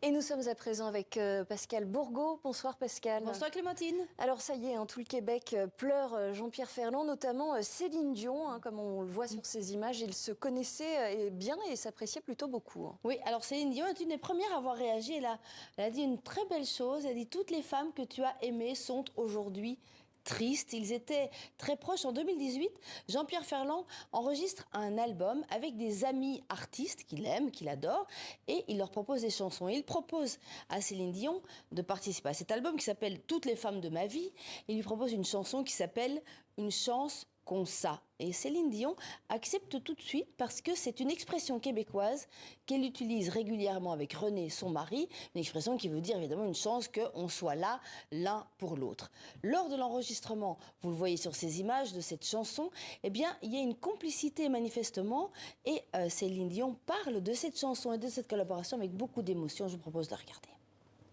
Et nous sommes à présent avec Pascal Bourgault. Bonsoir Pascal. Bonsoir Clémentine. Alors ça y est, tout le Québec pleure Jean-Pierre Ferland, notamment Céline Dion, comme on le voit sur ces images. Ils se connaissaient bien et s'appréciaient plutôt beaucoup. Oui, alors Céline Dion est une des premières à avoir réagi. Elle a dit une très belle chose. Elle a dit « Toutes les femmes que tu as aimées sont aujourd'hui tristes ». Ils étaient très proches. En 2018, Jean-Pierre Ferland enregistre un album avec des amis artistes qu'il aime, qu'il adore, et il leur propose des chansons. Et il propose à Céline Dion de participer à cet album qui s'appelle « Toutes les femmes de ma vie ». Il lui propose une chanson qui s'appelle « Une chance qu'on ça ». Et Céline Dion accepte tout de suite parce que c'est une expression québécoise qu'elle utilise régulièrement avec René, son mari, une expression qui veut dire évidemment une chance qu'on soit là l'un pour l'autre. Lors de l'enregistrement, vous le voyez sur ces images de cette chanson, eh bien il y a une complicité manifestement et Céline Dion parle de cette chanson et de cette collaboration avec beaucoup d'émotion. Je vous propose de regarder.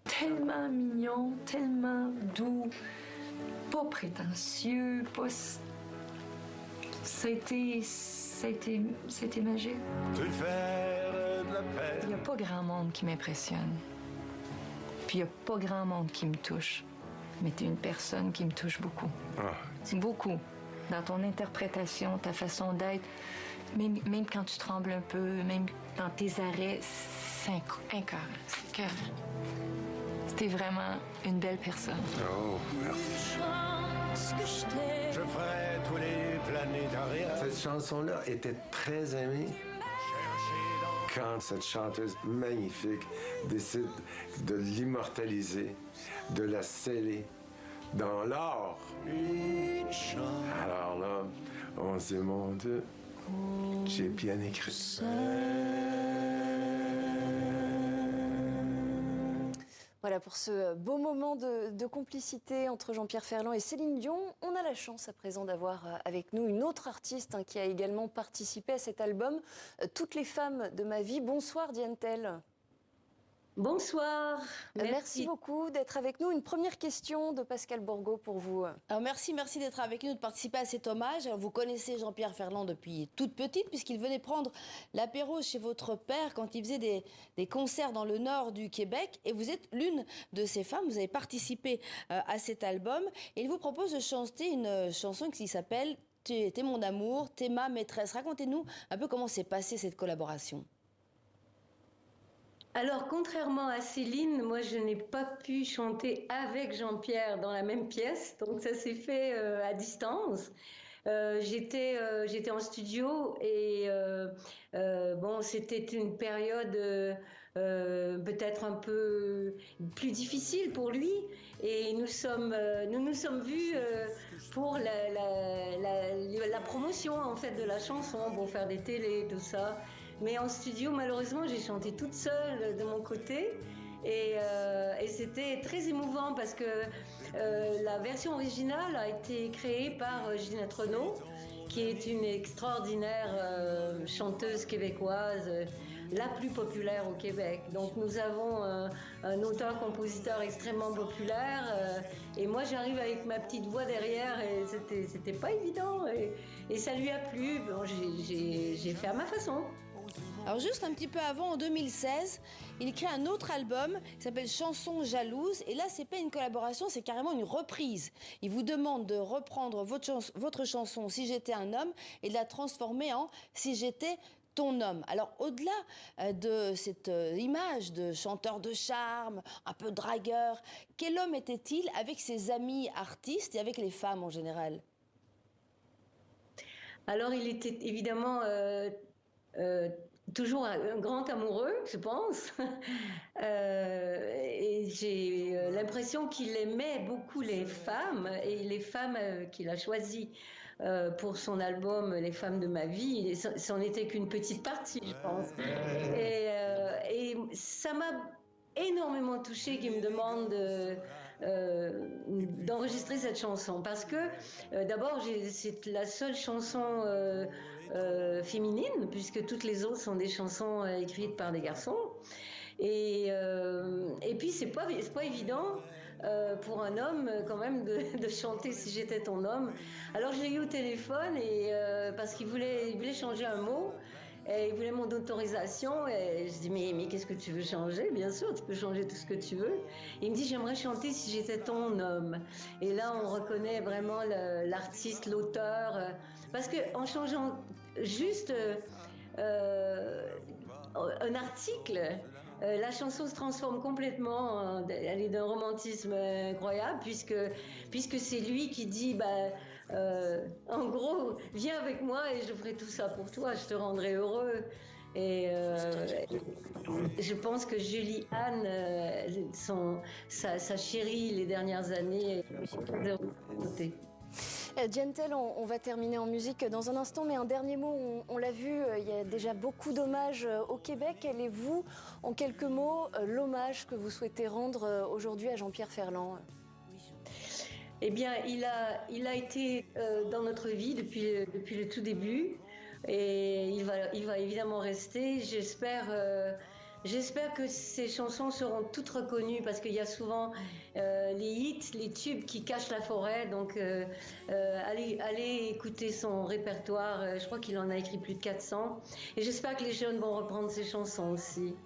Tellement mignon, tellement doux, pas prétentieux, pas... C'était magique. Il n'y a pas grand monde qui m'impressionne. Puis il n'y a pas grand monde qui me touche. Mais tu es une personne qui me touche beaucoup. Ah. Beaucoup. Dans ton interprétation, ta façon d'être, même quand tu trembles un peu, même dans tes arrêts, c'est un cœur. C'est cœur. C'était vraiment une belle personne. Oh, merci. Je ferai tous les planétariats. Cette chanson-là était très aimée. Quand cette chanteuse magnifique décide de l'immortaliser, de la sceller dans l'or. Alors là, on se dit, mon Dieu, j'ai bien écrit. Voilà pour ce beau moment de complicité entre Jean-Pierre Ferland et Céline Dion. On a la chance à présent d'avoir avec nous une autre artiste qui a également participé à cet album, Toutes les femmes de ma vie. Bonsoir Diane Tell. Bonsoir. Merci beaucoup d'être avec nous. Une première question de Pascal Bourgault pour vous. Alors merci d'être avec nous, de participer à cet hommage. Alors, vous connaissez Jean-Pierre Ferland depuis toute petite, puisqu'il venait prendre l'apéro chez votre père quand il faisait des concerts dans le nord du Québec. Et vous êtes l'une de ces femmes. Vous avez participé à cet album. Et il vous propose de chanter une chanson qui s'appelle « T'es mon amour, t'es ma maîtresse ». Racontez-nous un peu comment s'est passée cette collaboration. Alors, contrairement à Céline, moi, je n'ai pas pu chanter avec Jean-Pierre dans la même pièce, donc ça s'est fait à distance. J'étais en studio et bon, c'était une période peut-être un peu plus difficile pour lui et nous nous sommes vus pour la promotion en fait de la chanson, pour faire des télés, tout ça. Mais en studio, malheureusement, j'ai chanté toute seule de mon côté. Et c'était très émouvant parce que la version originale a été créée par Ginette Renaud, qui est une extraordinaire chanteuse québécoise, la plus populaire au Québec. Donc nous avons un auteur-compositeur extrêmement populaire et moi j'arrive avec ma petite voix derrière et c'était pas évident et ça lui a plu. Bon, j'ai fait à ma façon. Alors juste un petit peu avant, en 2016, il crée un autre album qui s'appelle Chansons jalouses. Et là, c'est pas une collaboration, c'est carrément une reprise. Il vous demande de reprendre votre chanson « Si j'étais un homme » et de la transformer en « Si j'étais ton homme ». Alors au-delà de cette image de chanteur de charme, un peu dragueur, quel homme était-il avec ses amis artistes et avec les femmes en général? Alors il était évidemment... toujours un grand amoureux, je pense. Et j'ai l'impression qu'il aimait beaucoup les femmes et les femmes qu'il a choisies pour son album Les femmes de ma vie. C'en était qu'une petite partie, je pense. Et ça m'a énormément touchée qu'il me demande d'enregistrer cette chanson parce que d'abord c'est la seule chanson féminine puisque toutes les autres sont des chansons écrites par des garçons et puis c'est pas évident pour un homme quand même de chanter Si j'étais ton homme. Alors je l'ai eu au téléphone et parce qu'il voulait changer un mot. Et il voulait mon autorisation et je dis mais qu'est-ce que tu veux changer? Bien sûr, tu peux changer tout ce que tu veux. Il me dit j'aimerais chanter si j'étais ton homme. Et là on reconnaît vraiment l'artiste, l'auteur, parce que en changeant juste un article, la chanson se transforme complètement. Elle est d'un romantisme incroyable puisque c'est lui qui dit en gros, viens avec moi et je ferai tout ça pour toi, je te rendrai heureux. Et je pense que Julie-Anne, sa chérie les dernières années, Djentel, on va terminer en musique dans un instant, mais un dernier mot, on l'a vu, il y a déjà beaucoup d'hommages au Québec. Quel est, vous, en quelques mots, l'hommage que vous souhaitez rendre aujourd'hui à Jean-Pierre Ferland? Eh bien, il a été dans notre vie depuis le tout début et il va évidemment rester. J'espère que ces chansons seront toutes reconnues parce qu'il y a souvent les hits, les tubes qui cachent la forêt. Donc, allez écouter son répertoire. Je crois qu'il en a écrit plus de 400. Et j'espère que les jeunes vont reprendre ces chansons aussi.